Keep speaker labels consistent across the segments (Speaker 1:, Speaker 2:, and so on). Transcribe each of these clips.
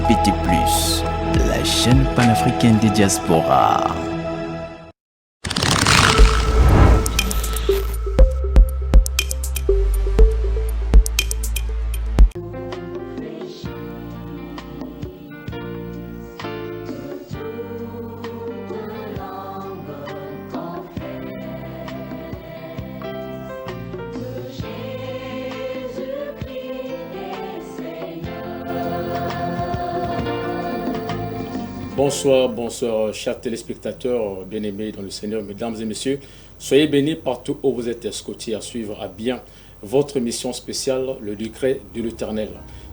Speaker 1: LGBT+, la chaîne panafricaine des diasporas.
Speaker 2: Bonsoir, chers téléspectateurs bien-aimés dans le Seigneur, mesdames et messieurs. Soyez bénis partout où vous êtes scottis à suivre à bien votre émission spéciale, le décret de l'Éternel,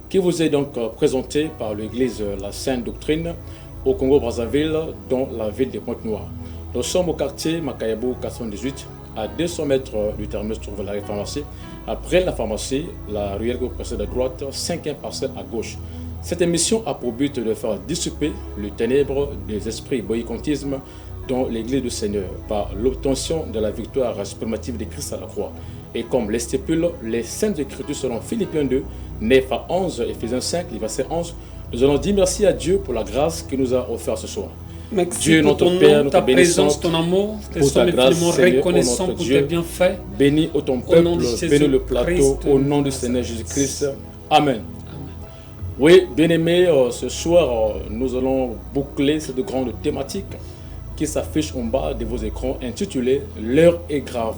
Speaker 2: qui vous est donc présentée par l'église La Sainte Doctrine au Congo-Brazzaville, dans la ville de Pointe-Noire. Nous sommes au quartier Makayabo 418, à 200 mètres du terminus se trouve la pharmacie. Après la pharmacie, la ruelle que vous précède à droite, 5e parcelle à gauche. Cette émission a pour but de faire dissiper le ténèbre des esprits boycottisme dans l'Église du Seigneur par l'obtention de la victoire suprémative de Christ à la croix. Et comme les stipule les Saintes Écritures selon Philippiens 2, 9 à 11, Éphésiens 5, verset 11, nous allons dire merci à Dieu pour la grâce qu'il nous a offerte ce soir.
Speaker 3: Merci
Speaker 2: Dieu,
Speaker 3: pour
Speaker 2: notre
Speaker 3: ton
Speaker 2: Père,
Speaker 3: nom,
Speaker 2: notre
Speaker 3: ta présence,
Speaker 2: bénissante,
Speaker 3: ton amour,
Speaker 2: pour ta grâce, Seigneur,
Speaker 3: reconnaissant
Speaker 2: notre
Speaker 3: pour
Speaker 2: Dieu.
Speaker 3: tes bienfaits.
Speaker 2: Bénis au ton peuple, bénis le plateau, au nom du Seigneur Jésus-Christ. Amen. Oui, bien-aimés, ce soir, nous allons boucler cette grande thématique qui s'affiche en bas de vos écrans intitulée « L'heure est grave,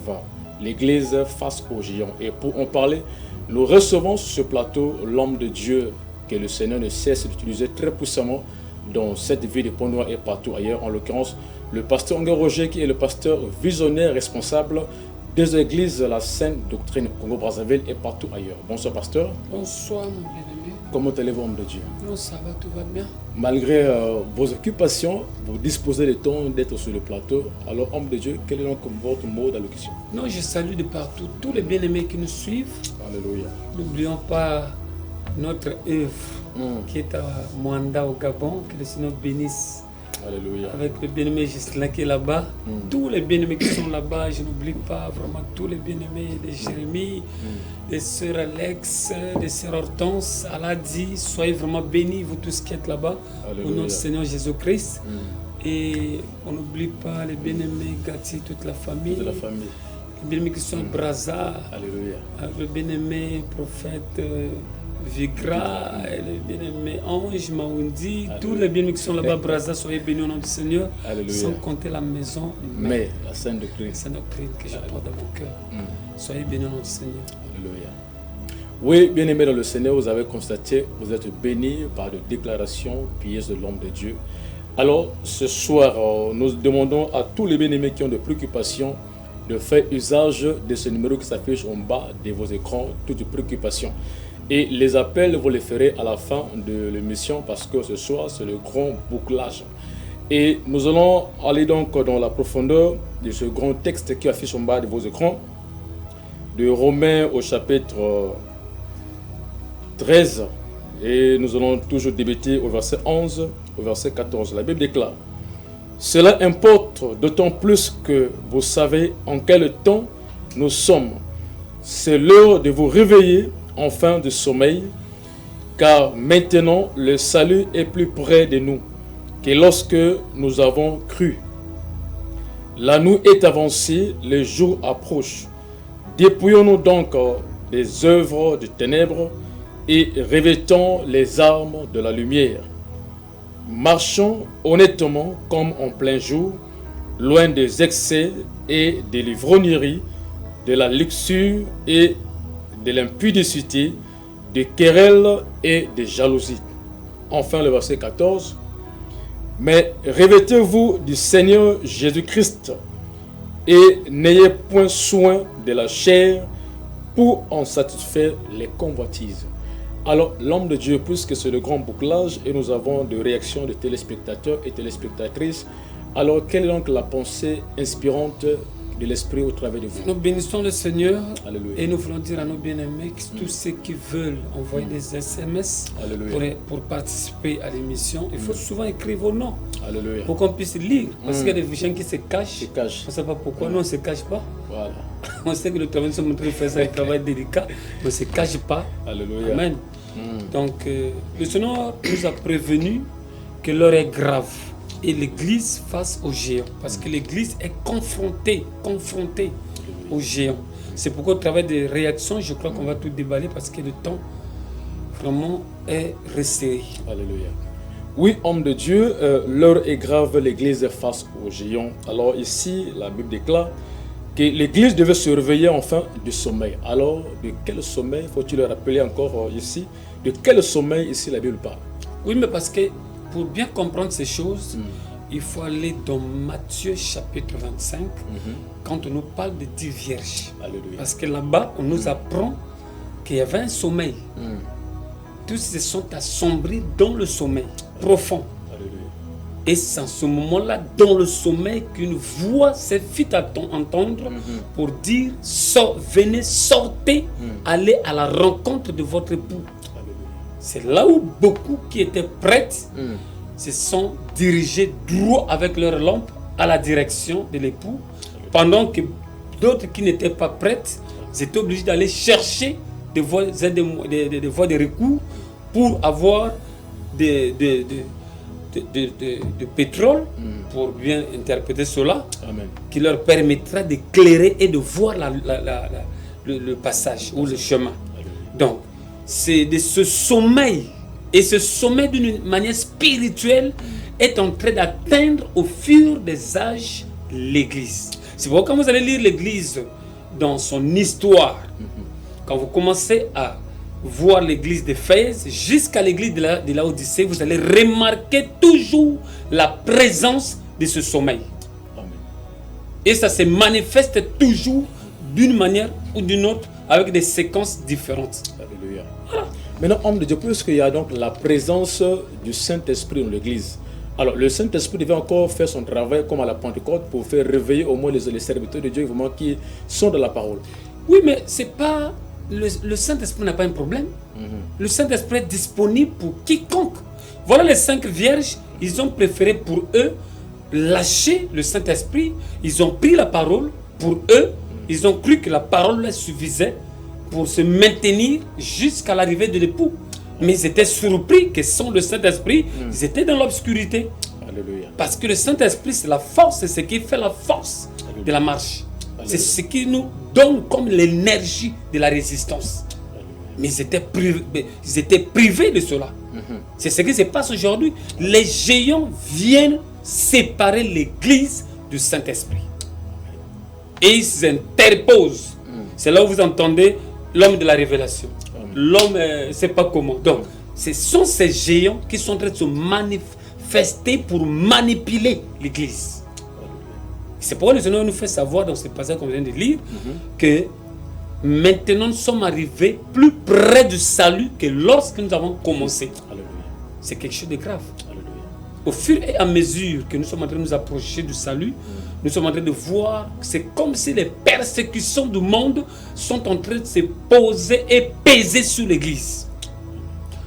Speaker 2: l'Église face aux géants ». Et pour en parler, nous recevons sur ce plateau l'homme de Dieu que le Seigneur ne cesse d'utiliser très puissamment dans cette ville de Pointe-Noire et partout ailleurs, en l'occurrence le pasteur Ongué Roger qui est le pasteur visionnaire responsable des églises La Sainte Doctrine Congo-Brazzaville et partout ailleurs. Bonsoir pasteur.
Speaker 3: Bonsoir mon bien-aimé.
Speaker 2: Comment allez-vous, homme de Dieu?
Speaker 3: Non, ça va, tout va bien.
Speaker 2: Malgré vos occupations, vous disposez de temps d'être sur le plateau. Alors, homme de Dieu, quel est donc votre mot d'allocution?
Speaker 3: Non, je salue de partout tous les bien-aimés qui nous suivent.
Speaker 2: Alléluia.
Speaker 3: N'oublions pas notre œuvre qui est à Mwanda au Gabon. Que le Seigneur bénisse.
Speaker 2: Alléluia.
Speaker 3: Avec le bien-aimé Gislain qui est là-bas. Tous les bien-aimés qui sont là-bas, je n'oublie pas vraiment tous les bien-aimés de Jérémie, des sœurs Alex, des sœurs Hortense, Aladi. Soyez vraiment bénis, vous tous qui êtes là-bas, au nom du Seigneur Jésus-Christ. Et on n'oublie pas les bien-aimés Gati, toute la famille.
Speaker 2: Toute la famille.
Speaker 3: Les bien-aimés qui sont à Brazza.
Speaker 2: Alléluia.
Speaker 3: Le bien-aimé prophète Vigra, le bien-aimé Ange, Maoundi, tous les bien-aimés qui sont là-bas, Brazza, soyez bénis au nom du Seigneur.
Speaker 2: Alléluia.
Speaker 3: Sans compter la maison,
Speaker 2: mais la Sainte Doctrine.
Speaker 3: La Sainte Doctrine que je porte dans mon cœur. Soyez bénis au nom du Seigneur.
Speaker 2: Alléluia. Oui, bien-aimés dans le Seigneur, vous avez constaté, vous êtes bénis par des déclarations pieuses de l'homme de Dieu. Alors, ce soir, nous demandons à tous les bien-aimés qui ont des préoccupations de faire usage de ce numéro qui s'affiche en bas de vos écrans, toutes préoccupations. Et les appels, vous les ferez à la fin de l'émission parce que ce soir, c'est le grand bouclage. Et nous allons aller donc dans la profondeur de ce grand texte qui affiche en bas de vos écrans, de Romains au chapitre 13. Et nous allons toujours débuter au verset 11, au verset 14. La Bible déclare: cela importe d'autant plus que vous savez en quel temps nous sommes. C'est l'heure de vous réveiller en fin de sommeil, car maintenant le salut est plus près de nous que lorsque nous avons cru. La nuit est avancée, le jour approche. Dépouillons-nous donc des œuvres de ténèbres et revêtons les armes de la lumière. Marchons honnêtement comme en plein jour, loin des excès et des ivrogneries, de la luxure et de l'impudicité, des querelles et des jalousies. Enfin, le verset 14. Mais revêtez-vous du Seigneur Jésus-Christ et n'ayez point soin de la chair pour en satisfaire les convoitises. Alors, l'homme de Dieu, puisque c'est le grand bouclage et nous avons des réactions de téléspectateurs et téléspectatrices, alors quelle est donc la pensée inspirante de l'Esprit au travers de vous?
Speaker 3: Nous bénissons le Seigneur.
Speaker 2: Alléluia.
Speaker 3: Et nous voulons dire à nos bien-aimés que tous ceux qui veulent envoyer des SMS pour participer à l'émission, il faut souvent écrire vos noms.
Speaker 2: Alléluia.
Speaker 3: Pour qu'on puisse lire. Parce qu'il y a des gens qui se cachent. On ne sait pas pourquoi. Nous, on ne se cache pas.
Speaker 2: Voilà.
Speaker 3: On sait que le travail de ce montre fait ça, un travail délicat, mais on ne se cache pas.
Speaker 2: Alléluia.
Speaker 3: Amen. Donc, le Seigneur nous a prévenu que l'heure est grave et l'Église face aux géants. Parce que l'Église est confrontée aux géants. C'est pourquoi au travers des réactions, je crois qu'on va tout déballer parce que le temps vraiment est resserré.
Speaker 2: Alléluia. Oui, homme de Dieu, l'heure est grave, l'Église est face aux géants. Alors ici, la Bible déclare que l'Église devait se réveiller enfin du sommeil. Alors, de quel sommeil faut-il le rappeler encore ici? De quel sommeil ici la Bible parle?
Speaker 3: Oui, mais parce que pour bien comprendre ces choses, il faut aller dans Matthieu chapitre 25, quand on nous parle de 10 vierges.
Speaker 2: Alléluia.
Speaker 3: Parce que là-bas, on nous apprend qu'il y avait un sommeil. Tous se sont assombris dans le sommeil profond.
Speaker 2: Alléluia.
Speaker 3: Et c'est en ce moment-là, dans le sommeil, qu'une voix s'est fit entendre pour dire venez, sortez, allez à la rencontre de votre époux. C'est là où beaucoup qui étaient prêtes se sont dirigés droit avec leur lampe à la direction de l'époux, pendant que d'autres qui n'étaient pas prêtes, ils étaient obligés d'aller chercher des voies de recours pour avoir de pétrole, pour bien interpréter cela,
Speaker 2: Amen.
Speaker 3: qui leur permettra d'éclairer et de voir le passage ou le chemin. Donc, c'est de ce sommeil, et ce sommeil d'une manière spirituelle est en train d'atteindre au fur des âges l'Église. C'est pourquoi quand vous allez lire l'Église dans son histoire, quand vous commencez à voir l'Église d'Éphèse jusqu'à l'Église de Laodicée, vous allez remarquer toujours la présence de ce sommeil.
Speaker 2: Amen.
Speaker 3: Et ça se manifeste toujours d'une manière ou d'une autre avec des séquences différentes.
Speaker 2: Alléluia. Maintenant, homme de Dieu, puisqu'il y a donc la présence du Saint-Esprit dans l'Église, alors le Saint-Esprit devait encore faire son travail comme à la Pentecôte pour faire réveiller au moins les serviteurs de Dieu vraiment qui sont de la parole.
Speaker 3: Oui, mais c'est pas... Le Saint-Esprit n'a pas un problème. Le Saint-Esprit est disponible pour quiconque. Voilà les 5 vierges, ils ont préféré pour eux lâcher le Saint-Esprit. Ils ont pris la parole pour eux. Ils ont cru que la parole leur suffisait pour se maintenir jusqu'à l'arrivée de l'époux. Mais ils étaient surpris que sans le Saint-Esprit, ils étaient dans l'obscurité.
Speaker 2: Alléluia.
Speaker 3: Parce que le Saint-Esprit, c'est la force, c'est ce qui fait la force de la marche. C'est ce qui nous donne comme l'énergie de la résistance. Mais ils étaient privés de cela. C'est ce qui se passe aujourd'hui. Les géants viennent séparer l'Église du Saint-Esprit. Et ils s'interposent. C'est là où vous entendez l'homme de la révélation. L'homme, c'est pas comment. Donc, ce sont ces géants qui sont en train de se manifester pour manipuler l'Église. C'est pourquoi le Seigneur nous fait savoir dans ce passage qu'on vient de lire que maintenant nous sommes arrivés plus près du salut que lorsque nous avons commencé.
Speaker 2: Alléluia.
Speaker 3: C'est quelque chose de grave.
Speaker 2: Alléluia.
Speaker 3: Au fur et à mesure que nous sommes en train de nous approcher du salut, nous sommes en train de voir que c'est comme si les persécutions du monde sont en train de se poser et peser sur l'Église.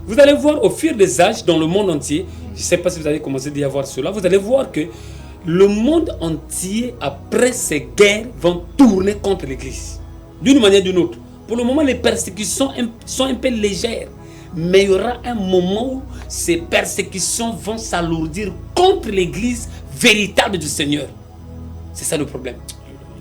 Speaker 3: Vous allez voir au fur des âges dans le monde entier, je ne sais pas si vous avez commencé à y voir cela, vous allez voir que le monde entier, après ces guerres, vont tourner contre l'Église. D'une manière ou d'une autre. Pour le moment, les persécutions sont un peu légères. Mais il y aura un moment où ces persécutions vont s'alourdir contre l'Église véritable du Seigneur. C'est ça le problème.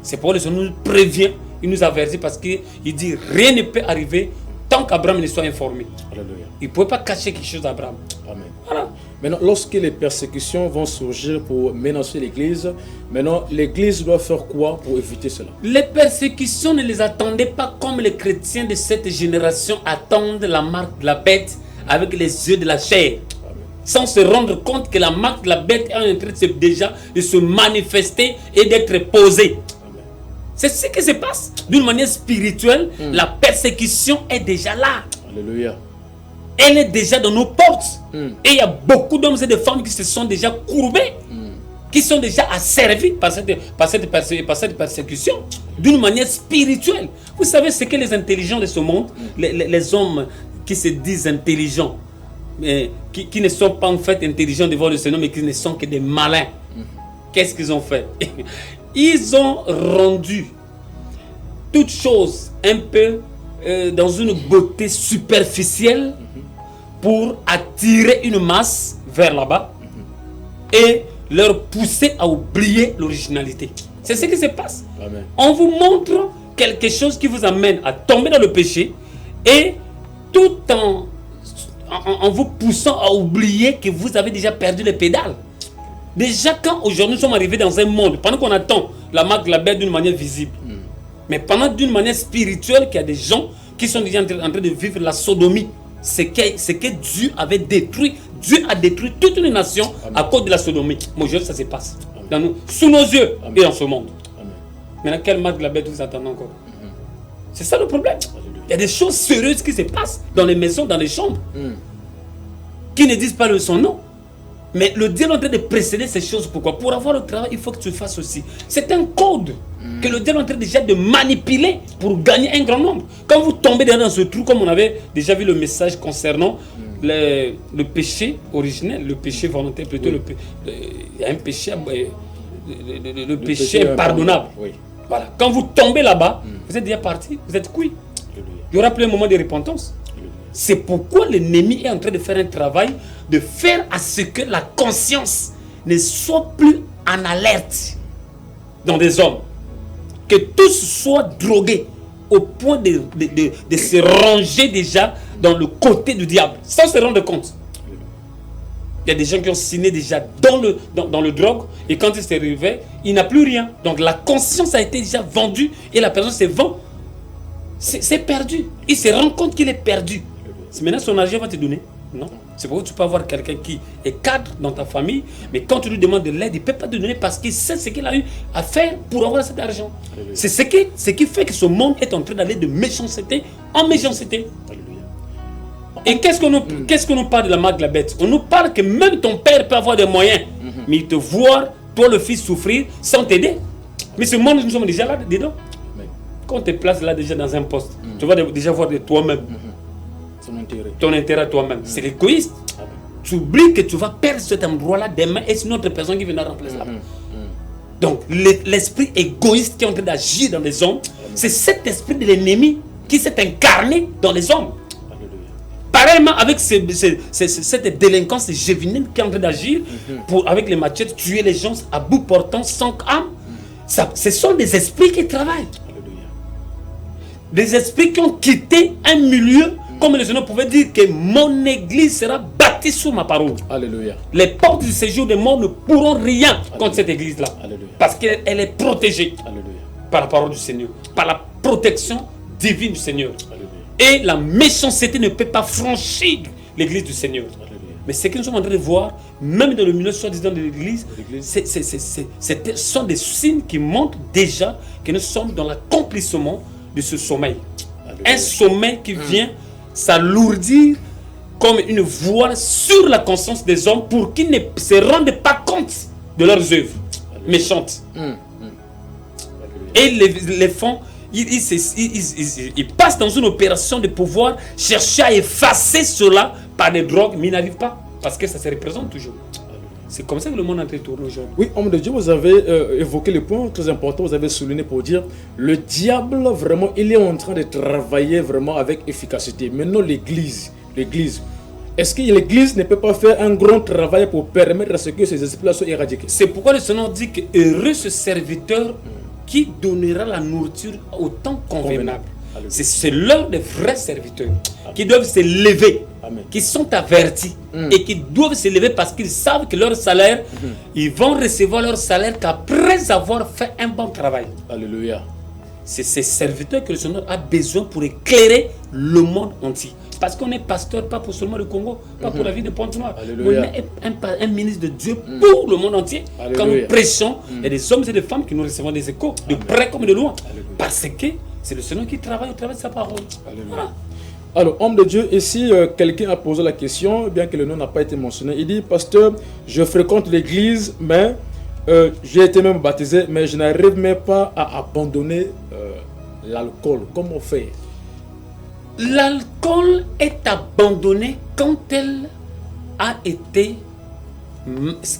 Speaker 3: C'est pourquoi le Seigneur nous prévient, il nous avertit parce qu'il dit rien ne peut arriver tant qu'Abraham ne soit informé.
Speaker 2: Alléluia.
Speaker 3: Il ne peut pas cacher quelque chose d'Abraham.
Speaker 2: Amen.
Speaker 3: Voilà.
Speaker 2: Maintenant, lorsque les persécutions vont surgir pour menacer l'Église, maintenant, l'Église doit faire quoi pour éviter cela?
Speaker 3: Les persécutions ne les attendaient pas comme les chrétiens de cette génération attendent la marque de la bête avec les yeux de la chair. Sans se rendre compte que la marque de la bête est en train de se manifester et d'être posée. C'est ce qui se passe. D'une manière spirituelle, la persécution est déjà là.
Speaker 2: Alléluia.
Speaker 3: Elle est déjà dans nos portes. Et il y a beaucoup d'hommes et de femmes qui se sont déjà courbés, qui sont déjà asservis par cette persécution, d'une manière spirituelle. Vous savez ce que les intelligents de ce monde, les hommes qui se disent intelligents, mais qui ne sont pas en fait intelligents devant le Seigneur, mais qui ne sont que des malins. Qu'est-ce qu'ils ont fait? Ils ont rendu toutes choses un peu dans une beauté superficielle pour attirer une masse vers là-bas et leur pousser à oublier l'originalité. C'est ce qui se passe.
Speaker 2: Amen.
Speaker 3: On vous montre quelque chose qui vous amène à tomber dans le péché et tout en vous poussant à oublier que vous avez déjà perdu les pédales. Déjà quand aujourd'hui nous sommes arrivés dans un monde, pendant qu'on attend la marque de la bête d'une manière visible, mais pendant d'une manière spirituelle, qu'il y a des gens qui sont déjà en train de vivre la sodomie, c'est que Dieu avait détruit. Dieu a détruit toute une nation à cause de la sodomie. Mais aujourd'hui, ça se passe dans nous, sous nos yeux et dans ce monde.
Speaker 2: Amen.
Speaker 3: Maintenant, quelle marque de la bête vous attendez encore? C'est ça le problème. Il y a des choses sérieuses qui se passent dans les maisons, dans les chambres, qui ne disent pas son nom. Mais le diable est en train de précéder ces choses. Pourquoi? Pour avoir le travail, il faut que tu le fasses aussi. C'est un code que le diable est en train déjà de manipuler pour gagner un grand nombre. Quand vous tombez dans ce trou, comme on avait déjà vu le message concernant le péché originel, le péché volontaire, plutôt il y a un péché, le péché impardonnable.
Speaker 2: Oui.
Speaker 3: Voilà. Quand vous tombez là-bas, vous êtes déjà parti, vous êtes cuit. Il y aura plus un moment de repentance. C'est pourquoi l'ennemi est en train de faire un travail de faire à ce que la conscience ne soit plus en alerte dans des hommes. Que tous soient drogués au point de se ranger déjà dans le côté du diable, sans se rendre compte. Il y a des gens qui ont signé déjà dans le drogue et quand ils se réveillent, il n'a plus rien. Donc la conscience a été déjà vendue et la personne se vend. C'est perdu. Il se rend compte qu'il est perdu. Maintenant, son argent va te donner. Non. C'est pourquoi tu peux avoir quelqu'un qui est cadre dans ta famille, mais quand tu lui demandes de l'aide, il ne peut pas te donner parce qu'il sait ce qu'il a eu à faire pour avoir cet argent. C'est ce qui fait que ce monde est en train d'aller de méchanceté en méchanceté. Et qu'est-ce qu'on nous parle de la marque de la bête? On nous parle que même ton père peut avoir des moyens, mais il te voit, toi le fils, souffrir sans t'aider. Mais ce monde, nous sommes déjà là dedans. Quand on te place là déjà dans un poste, tu vas déjà voir de toi-même. Ton intérêt à toi-même. C'est l'égoïste. Tu oublies que tu vas perdre cet endroit-là demain et c'est une autre personne qui viendra remplacer là-bas. Donc l'esprit égoïste qui est en train d'agir dans les hommes, c'est cet esprit de l'ennemi qui s'est incarné dans les hommes. Pareillement avec cette délinquance juvénile qui est en train d'agir pour, avec les machettes, tuer les gens à bout portant sans âme. Ce sont des esprits qui travaillent. Des esprits qui ont quitté un milieu, comme le Seigneur pouvait dire que mon église sera bâtie sur ma parole.
Speaker 2: Alléluia.
Speaker 3: Les portes du séjour des morts ne pourront rien contre cette église-là.
Speaker 2: Alléluia.
Speaker 3: Parce qu'elle est protégée par la parole du Seigneur, par la protection divine du Seigneur. Alléluia. Et la méchanceté ne peut pas franchir l'église du Seigneur. Alléluia. Mais ce que nous sommes en train de voir, même dans le milieu soi-disant de l'église, ce sont des signes qui montrent déjà que nous sommes dans l'accomplissement de ce sommeil. Alléluia. Un sommeil qui vient s'alourdir comme une voile sur la conscience des hommes pour qu'ils ne se rendent pas compte de leurs œuvres méchantes. Et les font, ils passent dans une opération de pouvoir chercher à effacer cela par des drogues, mais ils n'arrivent pas parce que ça se représente toujours. C'est comme ça que le monde est en train de tourner aujourd'hui.
Speaker 2: Oui, homme de Dieu, vous avez évoqué le point très important, vous avez souligné pour dire le diable, vraiment, il est en train de travailler vraiment avec efficacité. Maintenant, l'église, est-ce que l'église ne peut pas faire un grand travail pour permettre à ce que ces esprits-là soient éradiqués?
Speaker 3: C'est pourquoi le Seigneur dit que heureux ce serviteur qui donnera la nourriture au temps convenable. C'est l'heure des vrais serviteurs qui doivent se lever, qui sont avertis et qui doivent se lever parce qu'ils savent que leur salaire, ils vont recevoir leur salaire qu'après avoir fait un bon travail.
Speaker 2: Alléluia.
Speaker 3: C'est ces serviteurs que le Seigneur a besoin pour éclairer le monde entier. Parce qu'on est pasteur, pas pour seulement le Congo, pas pour la ville de Pointe-Noire. On est un ministre de Dieu pour le monde entier. Alléluia. Quand nous prêchons, il y a des hommes et des femmes qui nous recevons des échos, de près comme de loin. Alléluia. Parce que c'est le Seigneur qui travaille au travers de sa parole. Voilà.
Speaker 2: Alors, homme de Dieu, ici, quelqu'un a posé la question, bien que le nom n'a pas été mentionné. Il dit, pasteur, je fréquente l'église, mais j'ai été même baptisé, mais je n'arrive même pas à abandonner l'alcool. Comment faire?
Speaker 3: L'alcool est abandonné quand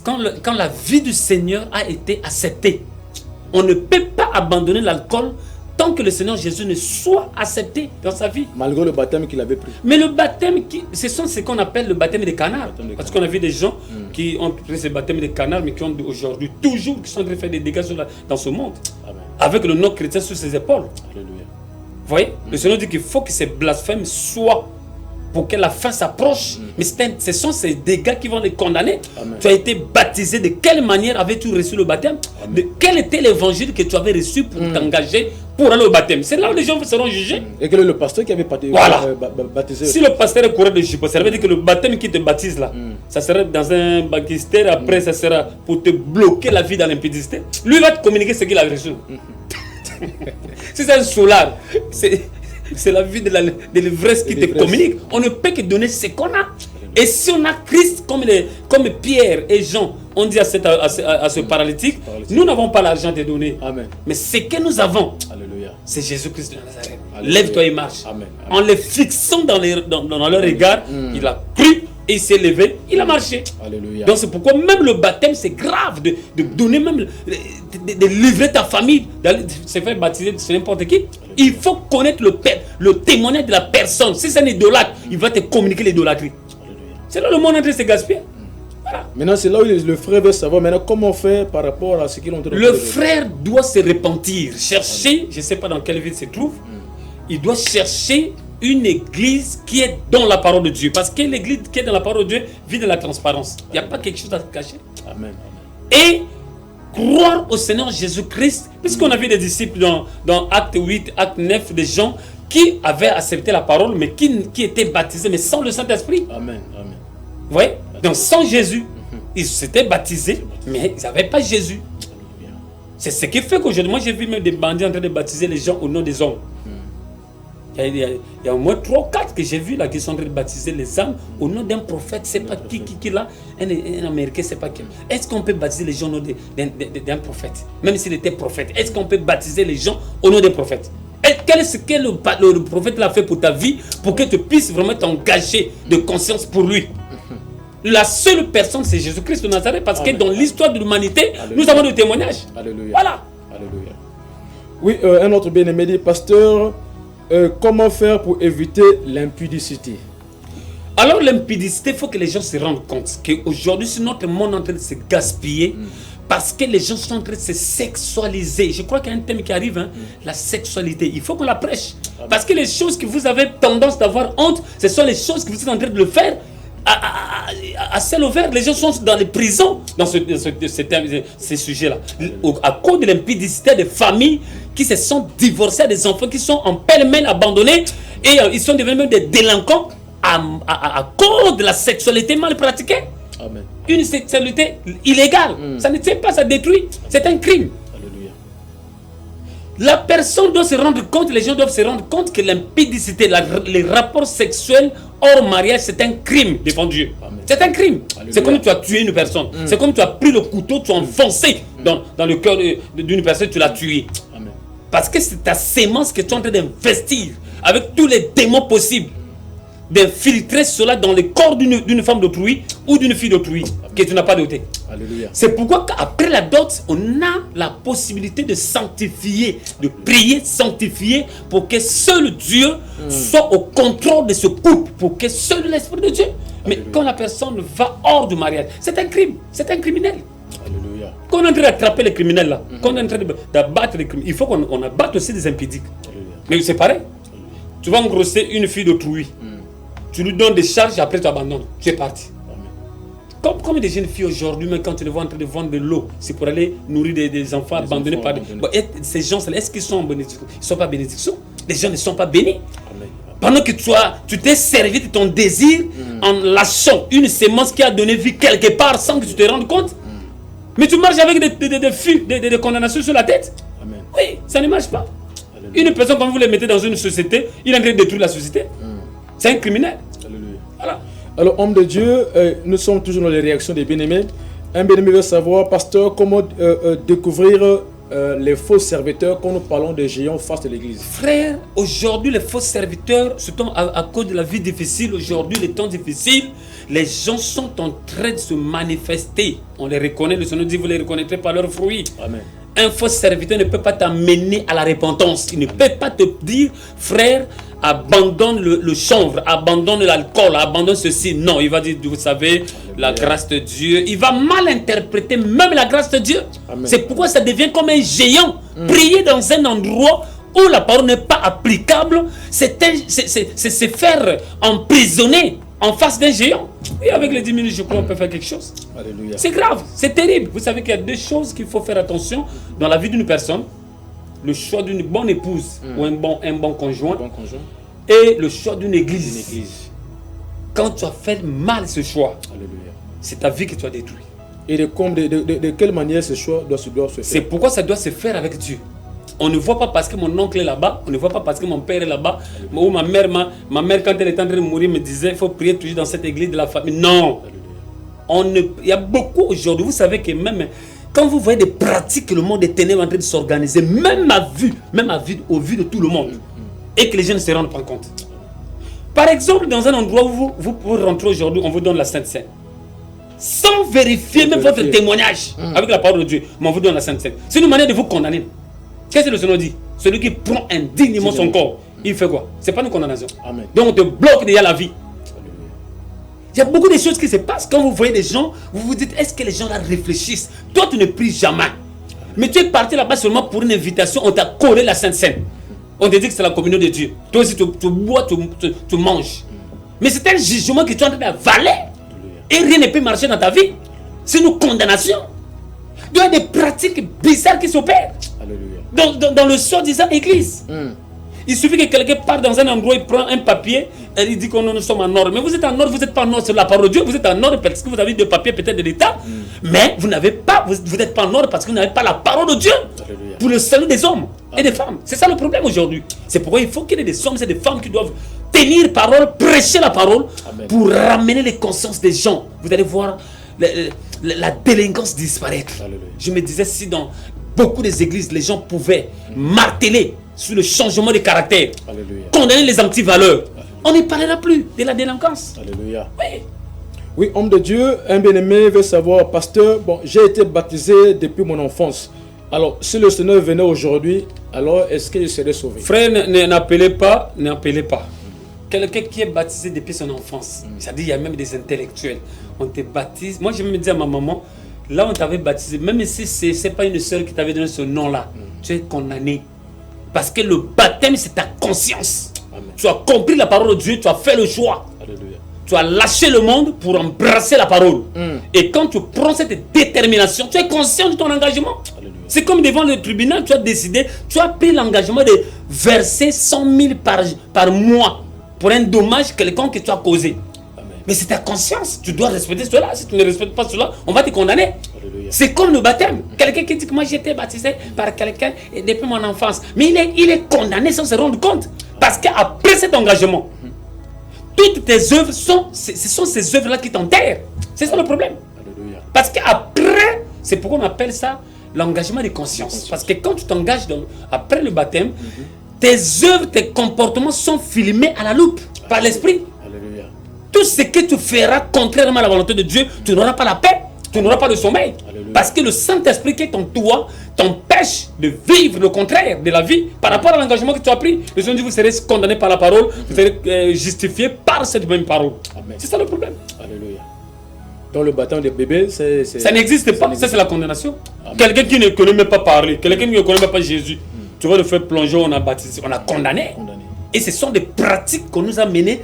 Speaker 3: quand la vie du Seigneur a été acceptée. On ne peut pas abandonner l'alcool tant tant que le Seigneur Jésus ne soit accepté dans sa vie.
Speaker 2: Malgré le baptême qu'il avait pris.
Speaker 3: Mais le baptême, ce sont ce qu'on appelle le baptême des canards. Parce qu'on a vu des gens qui ont pris ce baptême des canards, mais qui ont aujourd'hui toujours, qui sont en train de faire des dégâts dans ce monde. Amen. Avec le nom chrétien sur ses épaules. Alléluia. Vous voyez, le Seigneur dit qu'il faut que ces blasphèmes soient pour que la fin s'approche. Mais ce sont ces dégâts qui vont les condamner. Amen. Tu as été baptisé. De quelle manière avais-tu reçu le baptême? Amen. De quel était l'évangile que tu avais reçu pour t'engager pour aller au baptême? C'est là où les gens seront jugés.
Speaker 2: Et quel est le pasteur qui avait baptisé?
Speaker 3: Si le pasteur est coureur de Chico, ça veut dire que le baptême qui te baptise là, ça sera dans un baptistère. Après, ça sera pour te bloquer la vie dans l'impudicité. Lui va te communiquer ce qu'il a reçu. Si c'est un soulard, c'est la vie de l'ivresse qui te communique. On ne peut que donner ce qu'on a. Et si on a Christ, comme Pierre et Jean ont dit à ce paralytique, nous n'avons pas l'argent de donner. Amen. Mais ce que nous avons, c'est Jésus-Christ de Nazareth. Lève-toi et marche. Amen. Amen. En les fixant dans leur regard, il a cru et il s'est levé, il a marché. Alléluia. Donc c'est pourquoi même le baptême, c'est grave de donner même, de livrer ta famille, de se faire baptiser sur n'importe qui. Il faut connaître le témoignage de la personne. Si c'est un idolâtre, il va te communiquer l'idolâtrie. C'est là le monde est en train de se gaspiller. Voilà.
Speaker 2: Maintenant, c'est là où le frère veut savoir maintenant comment faire par rapport à ce qu'ils ont dit.
Speaker 3: Le frère doit se repentir, chercher, je ne sais pas dans quelle ville il se trouve, il doit chercher une église qui est dans la parole de Dieu. Parce que l'église qui est dans la parole de Dieu vit de la transparence. Il n'y a pas quelque chose à cacher. Amen. Et croire au Seigneur Jésus-Christ, puisqu'on a vu des disciples dans Acte 8, Acte 9, des gens qui avaient accepté la parole, mais qui étaient baptisés, mais sans le Saint-Esprit. Amen. Amen. Vous voyez? Donc sans Jésus, ils s'étaient baptisés, mais ils n'avaient pas Jésus. C'est ce qui fait qu'aujourd'hui, moi j'ai vu même des bandits en train de baptiser les gens au nom des hommes. Il y a au moins 3 ou 4 que j'ai vu là qui sont en train de baptiser les âmes au nom d'un prophète. C'est pas qui là, un Américain, c'est pas qui. Est-ce qu'on peut baptiser les gens au nom d'un prophète? Même s'il était prophète, est-ce qu'on peut baptiser les gens au nom d'un prophète? Qu'est-ce que le prophète l'a fait pour ta vie, pour que tu puisses vraiment t'engager de conscience pour lui? La seule personne, c'est Jésus-Christ de Nazareth, parce que dans l'histoire de l'humanité, nous avons des témoignages. Alléluia. Voilà. Alléluia.
Speaker 2: Oui, un autre bien-aimé dit, pasteur, comment faire pour éviter l'impudicité?
Speaker 3: Alors l'impudicité, il faut que les gens se rendent compte qu'aujourd'hui, c'est notre monde en train de se gaspiller. Parce que les gens sont en train de se sexualiser. Je crois qu'il y a un thème qui arrive, la sexualité. Il faut qu'on la prêche. Parce que les choses que vous avez tendance d'avoir honte, ce sont les choses que vous êtes en train de le faire à ciel ouvert. Les gens sont dans les prisons dans ces sujets-là. À cause de l'impudicité des familles qui se sont divorcées, des enfants qui sont en pêle-mêle abandonnés et ils sont devenus même des délinquants à cause de la sexualité mal pratiquée. Amen. Une sexualité illégale, ça ne tient pas, ça détruit. C'est un crime. Alléluia. La personne doit se rendre compte, les gens doivent se rendre compte que l'impudicité, les rapports sexuels hors mariage, c'est un crime devant Dieu. C'est un crime. Alléluia. C'est comme tu as tué une personne. C'est comme tu as pris le couteau, tu as enfoncé dans le cœur d'une personne, tu l'as tué. Amen. Parce que c'est ta sémence que tu es en train d'investir avec tous les démons possibles, d'infiltrer cela dans le corps d'une femme d'autrui ou d'une fille d'autrui que tu n'as pas dotée. C'est pourquoi après la dot, on a la possibilité de sanctifier, de prier, sanctifier pour que seul Dieu soit au contrôle de ce couple, pour que seul l'Esprit de Dieu. Mais quand la personne va hors du mariage, c'est un crime, c'est un criminel. Alléluia. Quand on est en train d'attraper les criminels là, quand on est en train d'abattre les criminels, il faut qu'on abatte aussi des impudiques. Mais c'est pareil. Tu vas engrosser une fille d'autrui. Tu lui donnes des charges et après tu abandonnes. Tu es parti. Comme des jeunes filles aujourd'hui, mais quand tu les vois en train de vendre de l'eau, c'est pour aller nourrir des enfants abandonnés par des... Ces gens-là, est-ce qu'ils sont en bénédiction? Ils ne sont pas en bénédiction. Les gens ne sont pas bénis. Amen. Pendant que tu t'es servi de ton désir en lâchant une sémence qui a donné vie quelque part sans que tu te rendes compte. Mais tu marches avec des condamnations sur la tête. Amen. Oui, ça ne marche pas. Alléluia. Une personne, quand vous les mettez dans une société, il est en train de détruire la société. C'est un criminel. Alléluia. Voilà.
Speaker 2: Alors, homme de Dieu, nous sommes toujours dans les réactions des bien-aimés. Un bien-aimé veut savoir, pasteur, comment découvrir les faux serviteurs quand nous parlons des géants face de l'église.
Speaker 3: Frère, aujourd'hui, les faux serviteurs, surtout à cause de la vie difficile, aujourd'hui, les temps difficiles, les gens sont en train de se manifester. On les reconnaît, le Seigneur dit, vous les reconnaîtrez par leurs fruits. Amen. Un faux serviteur ne peut pas t'amener à la repentance. Il ne peut pas te dire, frère, abandonne le chanvre, abandonne l'alcool, abandonne ceci. Non, il va dire, vous savez, la grâce de Dieu. Il va mal interpréter même la grâce de Dieu. C'est pourquoi ça devient comme un géant. Prier dans un endroit où la parole n'est pas applicable, c'est se faire emprisonner en face d'un géant. Et avec les 10 minutes, je crois qu'on peut faire quelque chose.
Speaker 2: Alléluia.
Speaker 3: C'est grave, c'est terrible. Vous savez qu'il y a deux choses qu'il faut faire attention dans la vie d'une personne. Le choix d'une bonne épouse ou un bon conjoint, et le choix d'une église. Quand tu as fait mal ce choix, c'est ta vie que tu as détruit.
Speaker 2: Et de quelle manière ce choix doit se faire?
Speaker 3: C'est pourquoi ça doit se faire avec Dieu. On ne voit pas parce que mon oncle est là-bas, on ne voit pas parce que mon père est là-bas, ou ma mère, quand elle était en train de mourir, me disait il faut prier toujours dans cette église de la famille. Non. Il y a beaucoup aujourd'hui, vous savez que même quand vous voyez des pratiques que le monde est ténèbres en train de s'organiser, même au vu de tout le monde, et que les gens ne se rendent pas compte. Par exemple, dans un endroit où vous pouvez rentrer aujourd'hui, on vous donne la Sainte Seine. Sans vérifier même votre témoignage avec la parole de Dieu, mais on vous donne la Sainte Seine. C'est une manière de vous condamner. Qu'est-ce que le Seigneur dit? Celui qui prend indignement son corps, il fait quoi? C'est pas une condamnation. Amen. Donc on te bloque déjà la vie. Il y a beaucoup de choses qui se passent quand vous voyez des gens, vous vous dites, est-ce que les gens là réfléchissent? Toi, tu ne pries jamais. Mais tu es parti là-bas seulement pour une invitation, on t'a collé la Sainte Seine. On te dit que c'est la communion de Dieu. Toi aussi, tu bois, tu manges. Mais c'est un jugement que tu es en train d'avaler. Et rien ne peut marcher dans ta vie. C'est une condamnation. Il y a des pratiques bizarres qui s'opèrent. Dans le soi-disant église. Il suffit que quelqu'un parte dans un endroit, il prend un papier et il dit que nous sommes en ordre. Mais vous êtes en ordre, vous n'êtes pas en ordre sur la parole de Dieu. Vous êtes en ordre parce que vous avez des papiers peut-être de l'État. Mais vous n'avez pas, vous n'êtes pas en ordre parce que vous n'avez pas la parole de Dieu. Alléluia. Pour le salut des hommes et des femmes. C'est ça le problème aujourd'hui. C'est pourquoi il faut qu'il y ait des hommes et des femmes qui doivent tenir parole, prêcher la parole. Amen. Pour ramener les consciences des gens. Vous allez voir la délinquance disparaître. Alléluia. Je me disais, si dans beaucoup des églises, les gens pouvaient marteler sur le changement de caractère, alléluia, condamner les antivaleurs, on ne parlera plus de la délinquance. Alléluia. Oui.
Speaker 2: Oui, homme de Dieu, un bien-aimé veut savoir, pasteur, bon, j'ai été baptisé depuis mon enfance. Alors, si le Seigneur venait aujourd'hui, alors est-ce qu'il serait sauvé?
Speaker 3: Frère, n'appelez pas. Quelqu'un qui est baptisé depuis son enfance, c'est-à-dire il y a même des intellectuels. On te baptise. Moi, je me dis à ma maman, là on t'avait baptisé, même si ce n'est pas une sœur qui t'avait donné ce nom-là, tu es condamné. Parce que le baptême, c'est ta conscience. Amen. Tu as compris la parole de Dieu, tu as fait le choix. Alléluia. Tu as lâché le monde pour embrasser la parole. Et quand tu prends cette détermination, tu es conscient de ton engagement. C'est comme devant le tribunal, tu as décidé, tu as pris l'engagement de verser 100 000 par mois pour un dommage quelconque que tu as causé. Amen. Mais c'est ta conscience, tu dois respecter cela. Si tu ne respectes pas cela, on va te condamner. C'est comme le baptême. Quelqu'un qui dit que moi j'ai été baptisé par quelqu'un depuis mon enfance. Mais il est condamné sans se rendre compte. Parce qu'après cet engagement, toutes tes œuvres ce sont ces œuvres-là qui t'enterrent. C'est ça le problème. Alléluia. Parce qu'après, c'est pourquoi on appelle ça l'engagement de conscience. Parce que quand tu t'engages après le baptême, tes œuvres, tes comportements sont filmés à la loupe par l'esprit. Alléluia. Tout ce que tu feras contrairement à la volonté de Dieu, tu n'auras pas la paix. Tu n'auras pas de sommeil. Alléluia. Parce que le Saint-Esprit qui est en toi t'empêche de vivre le contraire de la vie par rapport à l'engagement que tu as pris. Le Seigneur dit, vous serez condamné par la parole, vous serez justifié par cette même parole. C'est ça le problème. Alléluia.
Speaker 2: Dans le baptême des bébés,
Speaker 3: ça n'existe pas. Ça, c'est la condamnation. Quelqu'un qui ne connaît même pas parler, quelqu'un qui ne connaît même pas Jésus, tu vas le faire plonger, on a baptisé, on a condamné. Et ce sont des pratiques qu'on nous a menées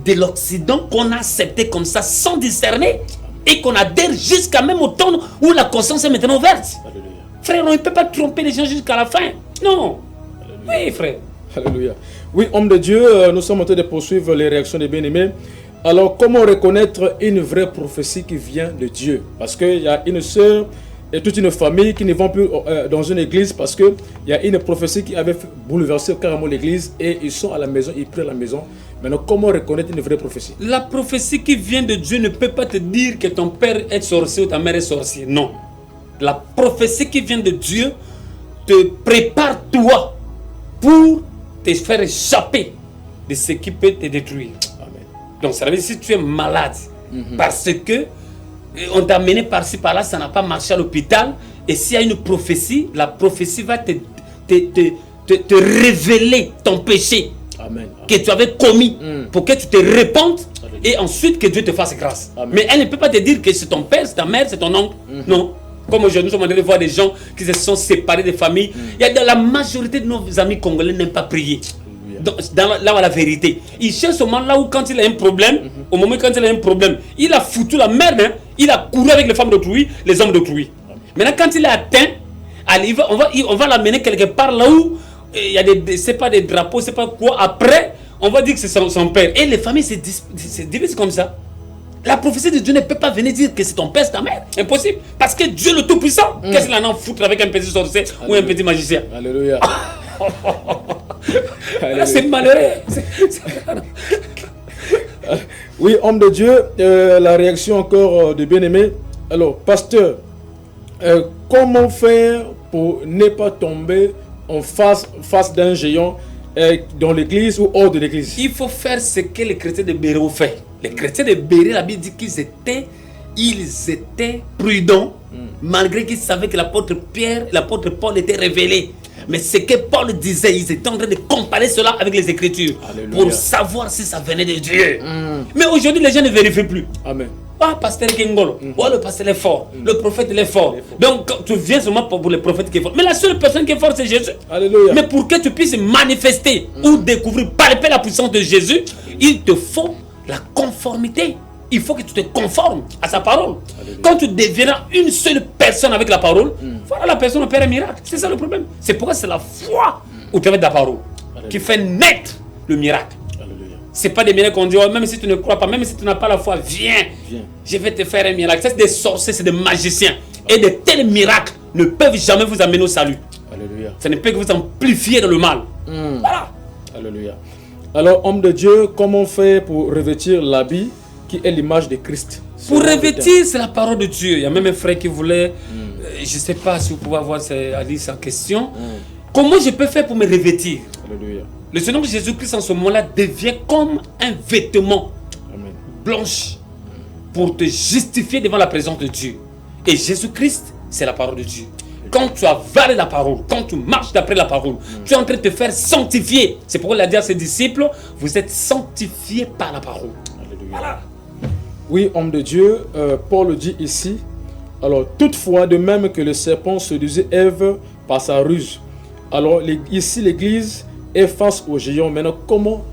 Speaker 3: de l'Occident, qu'on a accepté comme ça, sans discerner. Et qu'on adhère jusqu'à même au temps où la conscience est maintenant ouverte. Alléluia. Frère, on ne peut pas tromper les gens jusqu'à la fin. Non. Alléluia. Oui, frère.
Speaker 2: Alléluia. Oui, homme de Dieu, nous sommes en train de poursuivre les réactions des bien-aimés. Alors, comment reconnaître une vraie prophétie qui vient de Dieu? Parce qu'il y a une sœur et toute une famille qui ne vont plus dans une église parce qu'il y a une prophétie qui avait bouleversé carrément l'église et ils sont à la maison, ils prient à la maison. Maintenant, comment reconnaître une vraie prophétie?
Speaker 3: La prophétie qui vient de Dieu ne peut pas te dire que ton père est sorcier ou ta mère est sorcier. Non. La prophétie qui vient de Dieu te prépare toi pour te faire échapper de ce qui peut te détruire. Amen. Donc, ça veut dire si tu es malade parce que on t'a amené par-ci par-là, ça n'a pas marché à l'hôpital
Speaker 4: Et s'il y a une prophétie, la prophétie va te révéler ton péché
Speaker 2: Amen.
Speaker 4: que tu avais commis pour que tu te répandes et ensuite que Dieu te fasse grâce.
Speaker 2: Amen.
Speaker 4: Mais elle ne peut pas te dire que c'est ton père, c'est ta mère, c'est ton oncle. Non. Comme aujourd'hui, nous sommes en train de voir des gens qui se sont séparés des familles. Il y a la majorité de nos amis congolais n'aiment pas prier. Là où la vérité. Il cherche seulement là où quand il a un problème, au moment quand il a un problème, il a foutu la merde, hein, il a couru avec les femmes d'autrui, les hommes d'autrui. Maintenant quand il est atteint, allez, on va l'amener quelque part là où il y a c'est pas des drapeaux, c'est pas quoi. Après, on va dire que c'est son père. Et les familles se divisent comme ça. La prophétie de Dieu ne peut pas venir dire que c'est ton père, c'est ta mère. Impossible. Parce que Dieu le Tout-Puissant, qu'est-ce qu'il en a à foutre avec un petit sorcier ou un petit magicien?
Speaker 2: Alléluia.
Speaker 4: Là, c'est malheureux.
Speaker 2: Oui, homme de Dieu, la réaction encore de bien-aimé. Alors, pasteur, comment faire pour ne pas tomber en face d'un géant dans l'église ou hors de l'église?
Speaker 4: Il faut faire ce que les chrétiens de Béret ont fait. Les chrétiens de Béret, la Bible dit qu'ils étaient prudents, malgré qu'ils savaient que l'apôtre Pierre et l'apôtre Paul étaient révélés. Mais ce que Paul disait, ils étaient en train de comparer cela avec les Écritures.
Speaker 2: Alléluia.
Speaker 4: Pour savoir si ça venait de Dieu. Mais aujourd'hui, les gens ne vérifient plus.
Speaker 2: Amen.
Speaker 4: Ah, pasteur Kengolo, le pasteur est fort, le prophète il est fort. Donc tu viens seulement pour le prophète qui est fort. Mais la seule personne qui est forte, c'est Jésus.
Speaker 2: Alléluia.
Speaker 4: Mais pour que tu puisses manifester ou découvrir, palper la puissance de Jésus, il te faut la conformité. Il faut que tu te conformes à sa parole. Alléluia. Quand tu deviendras une seule personne avec la parole, voilà, la personne opère un miracle. C'est ça le problème. C'est pourquoi c'est la foi au travers de la parole qui fait naître le miracle. C'est pas des miracles qu'on dit, oh, même si tu ne crois pas, même si tu n'as pas la foi, viens. Je vais te faire un miracle. Ça, c'est des sorciers, c'est des magiciens. Et de tels miracles ne peuvent jamais vous amener au salut.
Speaker 2: Alléluia.
Speaker 4: Ça ne peut que vous amplifier dans le mal. Voilà.
Speaker 2: Alléluia. Alors, homme de Dieu, comment faire pour revêtir l'habit qui est l'image de Christ?
Speaker 4: Pour revêtir, c'est la parole de Dieu. Il y a même un frère qui voulait, je ne sais pas si vous pouvez avoir sa question. Comment je peux faire pour me revêtir?
Speaker 2: Alléluia.
Speaker 4: Le Seigneur Jésus-Christ en ce moment-là devient comme un vêtement blanche pour te justifier devant la présence de Dieu. Et Jésus-Christ, c'est la parole de Dieu. Quand tu avales la parole, quand tu marches d'après la parole, tu es en train de te faire sanctifier. C'est pourquoi il a dit à ses disciples, vous êtes sanctifiés par la parole.
Speaker 2: Alléluia.
Speaker 4: Voilà.
Speaker 2: Oui, homme de Dieu, Paul dit ici, alors toutefois, de même que le serpent séduisait Ève par sa ruse. Alors ici, l'Église est face aux géants. Maintenant, comment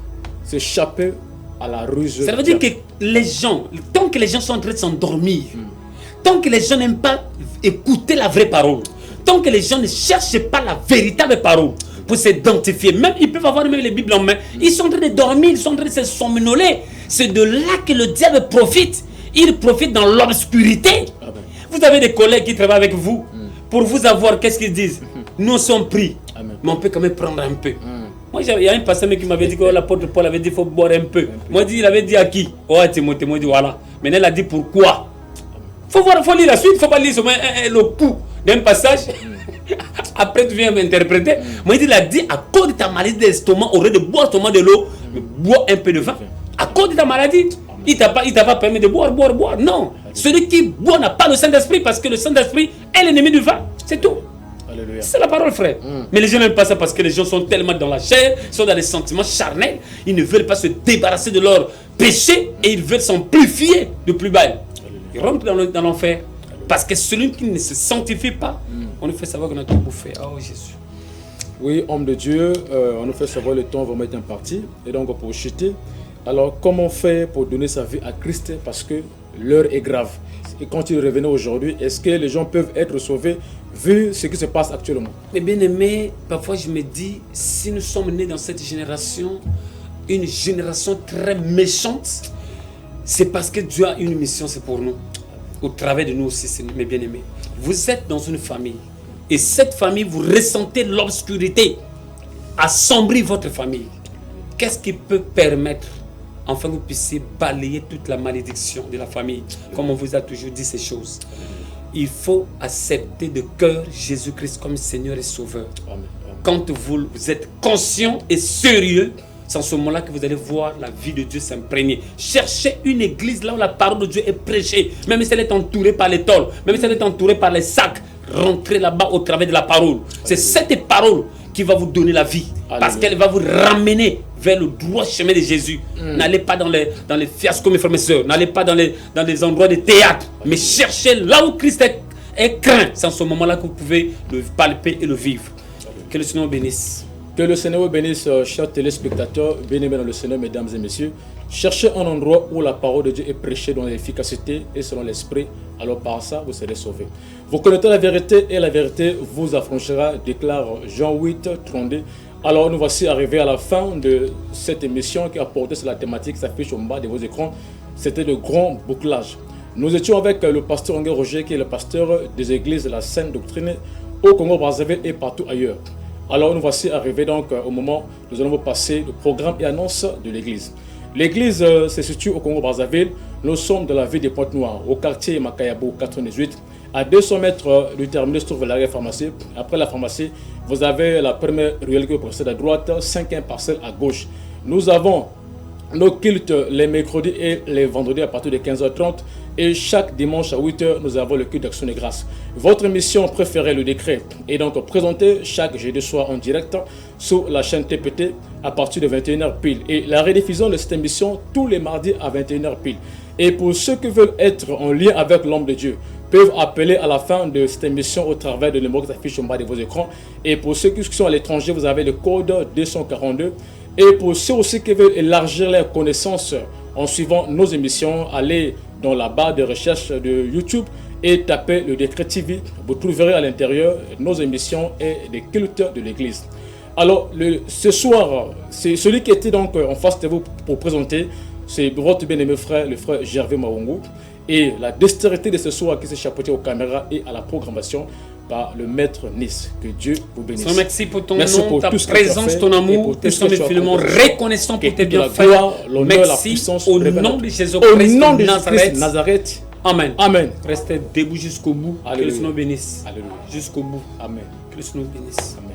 Speaker 2: s'échapper à la ruse?
Speaker 4: Ça veut dire que les gens, tant que les gens sont en train de s'endormir, tant que les gens n'aiment pas écouter la vraie parole, tant que les gens ne cherchent pas la véritable parole pour s'identifier, même ils peuvent avoir même les Bibles en main, ils sont en train de dormir, ils sont en train de se somnoler. C'est de là que le diable profite. Il profite dans l'obscurité. Vous avez des collègues qui travaillent avec vous. Pour vous avoir, qu'est-ce qu'ils disent? Nous sommes pris. Mais on peut quand même prendre un peu. Moi, il y a un pasteur qui m'avait dit que l'apôtre Paul avait dit qu'il faut boire un peu. Moi, il avait dit à qui? Oh, à Timothée. Moi, dit voilà. Maintenant, il a dit pourquoi. Il faut lire la suite. Il ne faut pas lire seulement le coup d'un passage. Après, tu viens m'interpréter. Moi, il a dit à cause de ta maladie d'estomac, au lieu de boire seulement de l'eau, bois un peu de vin. À cause de ta maladie, il t'a pas permis de boire. Non. Celui qui boit n'a pas le Saint-Esprit parce que le Saint-Esprit est l'ennemi du vin. C'est tout.
Speaker 2: Alléluia.
Speaker 4: C'est la parole, frère. Mais les gens n'aiment pas ça parce que les gens sont tellement dans la chair, sont dans les sentiments charnels. Ils ne veulent pas se débarrasser de leurs péchés et ils veulent s'amplifier de plus bas. Ils rentrent dans l'enfer. Parce que celui qui ne se sanctifie pas, on nous fait savoir qu'on a tout bouffé. Oh Jésus.
Speaker 2: Oui, homme de Dieu, on nous fait savoir le temps vraiment est imparti. Et donc, pour chuter, alors comment faire pour donner sa vie à Christ? Parce que l'heure est grave. Et quand il revenait aujourd'hui, est-ce que les gens peuvent être sauvés vu ce qui se passe actuellement?
Speaker 4: Mais bien aimé, parfois je me dis, si nous sommes nés dans cette génération, une génération très méchante, c'est parce que Dieu a une mission, c'est pour nous. Au travers de nous aussi, mes bien-aimés. Vous êtes dans une famille. Et cette famille, vous ressentez l'obscurité assombrir votre famille. Qu'est-ce qui peut permettre, enfin, que vous puissiez balayer toute la malédiction de la famille, comme on vous a toujours dit ces choses? Il faut accepter de cœur Jésus-Christ comme Seigneur et Sauveur.
Speaker 2: Amen.
Speaker 4: Quand vous êtes conscient et sérieux, c'est en ce moment-là que vous allez voir la vie de Dieu s'imprégner. Cherchez une église là où la parole de Dieu est prêchée. Même si elle est entourée par les tôles, même si elle est entourée par les sacs, rentrer là-bas au travers de la parole. C'est cette parole qui va vous donner la vie.
Speaker 2: Alléluia.
Speaker 4: Parce qu'elle va vous ramener vers le droit chemin de Jésus. N'allez pas dans les fiascos, mes frères et sœurs. N'allez pas dans les endroits de théâtre. Mais cherchez là où Christ est craint. C'est en ce moment-là que vous pouvez le palper et le vivre. Que le Seigneur bénisse.
Speaker 2: Que le Seigneur vous bénisse, chers téléspectateurs, bien-aimés dans le Seigneur, mesdames et messieurs. Cherchez un endroit où la parole de Dieu est prêchée dans l'efficacité et selon l'esprit. Alors par ça, vous serez sauvés. Vous connaîtrez la vérité et la vérité vous affranchira, déclare Jean 8, 32. Alors nous voici arrivés à la fin de cette émission qui a porté sur la thématique qui s'affiche au bas de vos écrans. C'était le grand bouclage. Nous étions avec le pasteur Ongué Roger qui est le pasteur des églises de la Sainte Doctrine au Congo-Brazzaville et partout ailleurs. Alors nous voici arrivés donc au moment où nous allons vous passer le programme et annonce de l'église. L'église se situe au Congo-Brazzaville. Nous sommes dans la ville des Pointes-Noires, au quartier Makayabo 98. À 200 mètres du terminus se trouve la pharmacie. Après la pharmacie, vous avez la première ruelle qui procède à droite, 5e parcelle à gauche. Nous avons nos cultes les mercredis et les vendredis à partir de 15h30. Et chaque dimanche à 8h, nous avons le culte d'action de grâce. Votre émission préférée, le décret, est donc présentée chaque jeudi soir en direct sur la chaîne TPT à partir de 21h pile. Et la rediffusion de cette émission tous les mardis à 21h pile. Et pour ceux qui veulent être en lien avec l'homme de Dieu, peuvent appeler à la fin de cette émission au travers de numéro qui s'affiche au bas de vos écrans. Et pour ceux qui sont à l'étranger, vous avez le code 242. Et pour ceux aussi qui veulent élargir leurs connaissances en suivant nos émissions, allez dans la barre de recherche de YouTube et tapez le décret TV. Vous trouverez à l'intérieur nos émissions et les cultes de l'église. Alors, ce soir, c'est celui qui était donc en face de vous pour présenter, c'est votre bien-aimé frère, le frère Gervais Mawongo. Et la dextérité de ce soir qui s'est chapeauté aux caméras et à la programmation par le maître Nice. Que Dieu vous bénisse.
Speaker 4: Merci pour ton
Speaker 2: Merci
Speaker 4: nom,
Speaker 2: pour
Speaker 4: ta
Speaker 2: tout ce que
Speaker 4: présence,
Speaker 2: tu as fait
Speaker 4: ton
Speaker 2: et
Speaker 4: amour.
Speaker 2: pour tout
Speaker 4: Nous
Speaker 2: ce que
Speaker 4: sommes
Speaker 2: tu as
Speaker 4: infiniment
Speaker 2: accompli.
Speaker 4: reconnaissants pour
Speaker 2: Et
Speaker 4: tes
Speaker 2: que la
Speaker 4: bienfaits.
Speaker 2: gloire, l'honneur, la
Speaker 4: Merci
Speaker 2: puissance
Speaker 4: au
Speaker 2: reviennent à
Speaker 4: nom
Speaker 2: toi.
Speaker 4: de Jésus
Speaker 2: Au
Speaker 4: Christ
Speaker 2: nom de
Speaker 4: de
Speaker 2: Jésus-Christ
Speaker 4: Nazareth.
Speaker 2: Nazareth.
Speaker 4: Amen.
Speaker 2: Amen.
Speaker 4: Restez debout jusqu'au bout. Que le
Speaker 2: Alléluia.
Speaker 4: Seigneur bénisse.
Speaker 2: Alléluia.
Speaker 4: Jusqu'au bout.
Speaker 2: Amen.
Speaker 4: Que le Seigneur bénisse.
Speaker 2: Amen.